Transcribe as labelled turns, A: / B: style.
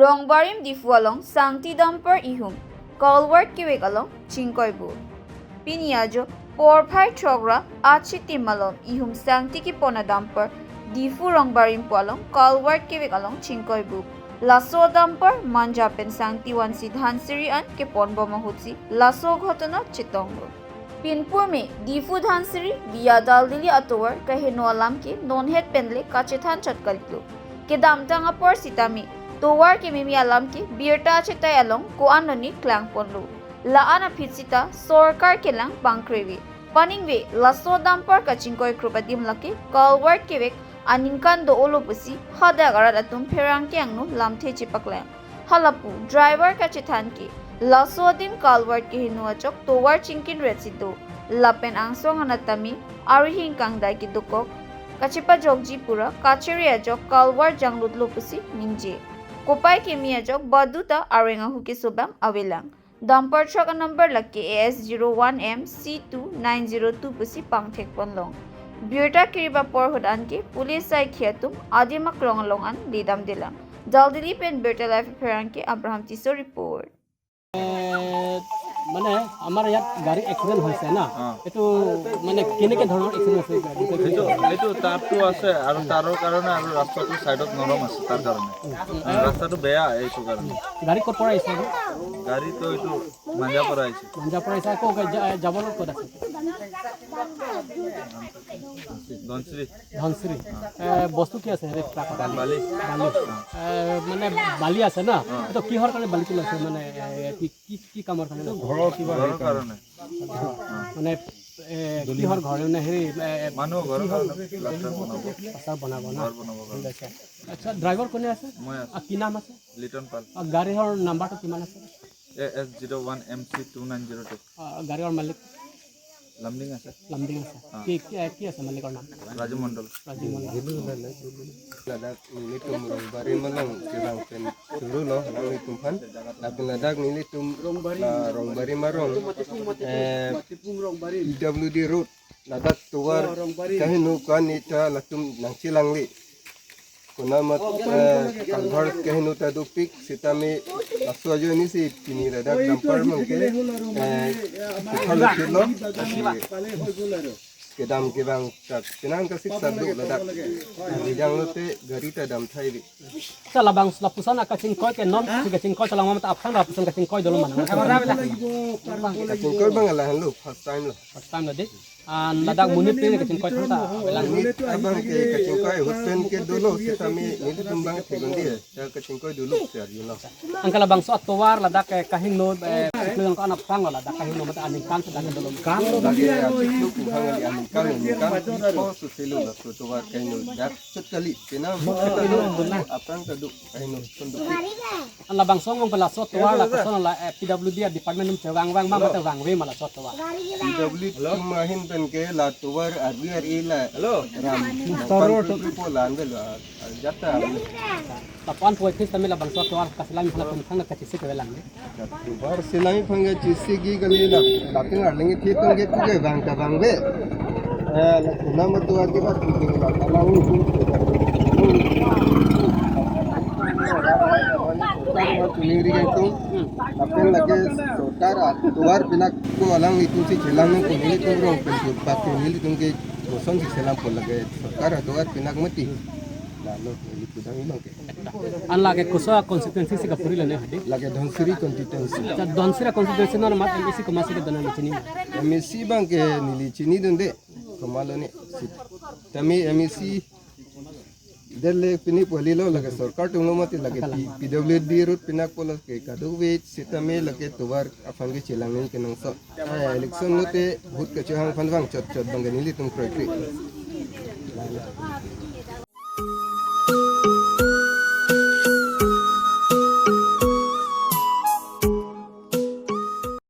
A: Rongbarim difu along Sangti Dumper ehum, culvert kevak along chingkoi bu. Piniajo porphai chogra achiti malom ehum Sangti ki pona dumper difu Rongbarim po along culvert kevak along chingkoi bu. Laso dumper manjapen Sangti wansi dhansiri an ke pon bomahutsi laso ghotona chitongo. Pinpur में दीफू धांसरी बिया दाल दिली अतोवर कहे नोलाम के नॉनहेड पेनले काचेथान चटकलिलो के दामतांगा पर सितामी तोवार के मिमी अलाम के बियरटा चेताय along को आननी Klang पोनलो ला आना फिसिता सरकार के लांग बांक्रेवी पनिंगवे lasso दाम पर कचिंकोय क्रुपदिम लके कलवर्ट केवेक अनिंकान दो ओलोपसी हदागरात अतुम फेरांग के अंगनो लामथे चिपकला हलपु driver काचेथान K Lasodin culvert ki hinuachok towar chingkin retsito lapen angsong anatami arihin kangdai ki dukok kachipa jogji pura kacheri ajok culvert janglut lopusi ningje kopai kemi ajok baduta arenga huke sobam awelang dumper truck number lakke AS01M C2902 pusi pangthek ponlong biota kiriba por hodan ke police sai khiatum adimak rongalong an lidam dilang daldili pen better life appearance ke Abraham Tiso report
B: মানে আমাৰ ইয়াত গাড়ী accident হৈছে না এটো মানে কেনেকে ধৰণৰ এক্সিডেন্ট হৈছে
C: এইটো তাপটো আছে আৰু তাৰৰ কাৰণে আৰু ৰাস্তাটো সাইডত নৰম আছে তাৰ কাৰণে ৰাস্তাটো বেয়া এইটো কাৰণে
B: গাড়ী ক'ত পৰা আহিছে
C: গাড়ী তো এইটো মাঞ্জা পৰা আহিছে
B: আকৌ যাবলৈ ক'ত আছে ধনশ্ৰী বস্তু কি আছে ট্ৰাকত
C: বালি
B: মানে বালি আছে না এটো কিহৰ কাৰণে বালি তুলিছে মানে কি কামৰ কাৰণে
C: ঘৰৰ কাৰণে
B: মানে কিহৰ ঘৰ মানে হেৰি
C: মানুহ ঘৰৰ
B: বনাব আচ্ছা ড্ৰাইভাৰ কোনে আছে কি নাম আছে
C: লিটন পাল
B: গাড়ীৰ নাম্বাৰটো কিমান আছে
C: AS01MC2902
B: গাড়ীৰ মালিক
C: লমডিং আছে
B: কি আছে মালিকৰ নাম
C: ৰাজু মণ্ডল
D: ladak nilitum rombari malang kirang pen turulo nilitum pan tapi ladak nilitum rombari marong PWD road ladak tuwar kahinu kan ita latum nang silangli kunamat kalvar kahinu tadupik sitami aswajo ini si pini ladak dampar mangke kalau kilo kedam kebang tak tenang kasih sadu ladak bidang lote garita dam thai
B: salah bang lapusan kachingkoi ke non kachingkoi salang mamat apsan lapusan kachingkoi dulu mana
D: kachingkoi bang lah lu first time
B: lagi ladak munit ni kachingkoi thota belang
D: munit abang ke kachingkoi husen ke dulu kita mi ini tumbang tegundi ya kachingkoi dulu ya you
B: angkala bang so atowar ladak kahin no yang kan apsang ladak kahin no mata aning kan sedang dulu kan
D: lagi lu kuhang ali kan oh susilo lah tuwar kahinu dak sekali kena apang taduk kahinu tunduk
B: an labang songong pala so atowar la kason la PWD department num cewang wang mata wang we mala so atowar
D: PWD mahin pen ke la tuwar RBRI la ram toro to polan bel jata
B: tapan poe kis tamil labang so atowar kasilang pala pun kacisi ke belang
D: tuwar silami phanga chisi gi gali la lating arlingi thi tong ke bang ta bang be nama tuwar ke bat ki la talang tuniri itu tapi lagi saudara tuar pinak ko alang itu si jelang ko nili tu rong pentur pakai nili tungke kosong si selam pun lagi saudara tuar pinak mati lalu itu dah hilang ke
B: an lage kusa konsekuensi si kapuri lene hadi
D: lagi dhonsiri konstituensi
B: dhonsira konstituensi no mat MSC ko masih ke dalam chini
D: MSC bang ke nili chini dunde kemalo ni kami MSC delle pini polilo lagi sarkar tunggu mati lagi PWD root pinak polos ke kaduwit sitame lagi tuwar afangi cilangin kenang so election note hut kecuhang fanwang cot banganili tung proyek